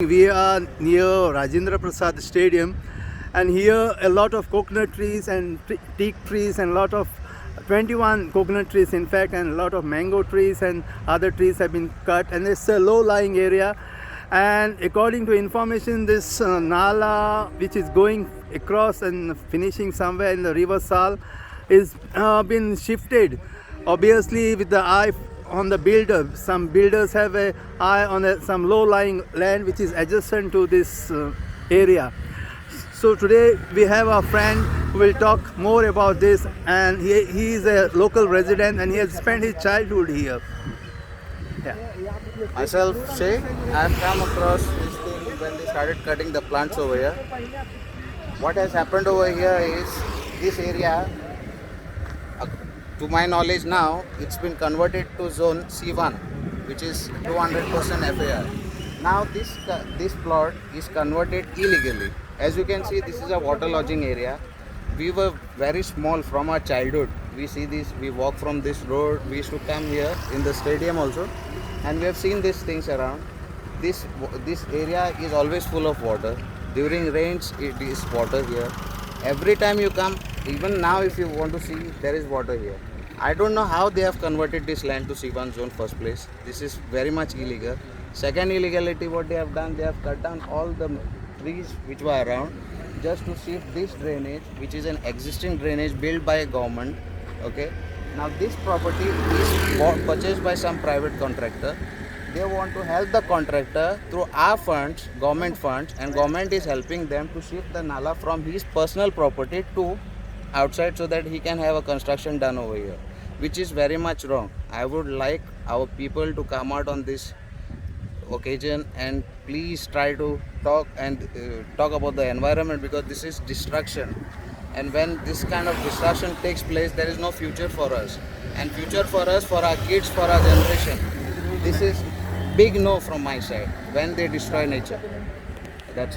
We are near Rajendra Prasad Stadium, and here a lot of coconut trees and teak trees and a lot of 21 coconut trees in fact, and a lot of mango trees and other trees have been cut, and it's a low-lying area. And according to information, this Nala, which is going across and finishing somewhere in the river Sal, is been shifted, obviously with the eye on the builder. Some builders have a eye on some low-lying land which is adjacent to this area. So today we have a friend who will talk more about this, and he is a local resident and he has spent his childhood here. Yeah. Myself, Sheikh, I have come across this thing when they started cutting the plants over here. What has happened over here is this area, to my knowledge now, it's been converted to zone C1, which is 200% FAR. Now this plot is converted illegally. As you can see, this is a water lodging area. We were very small from our childhood. We see this, we walk from this road, we used to come here in the stadium also, and we have seen these things around. This area is always full of water. During rains, it is water here. Every time you come, even now if you want to see, there is water here. I don't know how they have converted this land to C1 zone first place. This is very much illegal. Second illegality, what they have done, they have cut down all the trees which were around just to shift this drainage, which is an existing drainage built by a government. Okay. Now this property is purchased by some private contractor. They want to help the contractor through our funds, government funds, and government is helping them to shift the nala from his personal property to outside so that he can have a construction done over here, which is very much wrong. I would like our people to come out on this occasion and please try to talk about the environment, because this is destruction, and when this kind of destruction takes place, there is no future for us, and future for us, for our kids, for our generation. This is big no from my side when they destroy nature. That's it.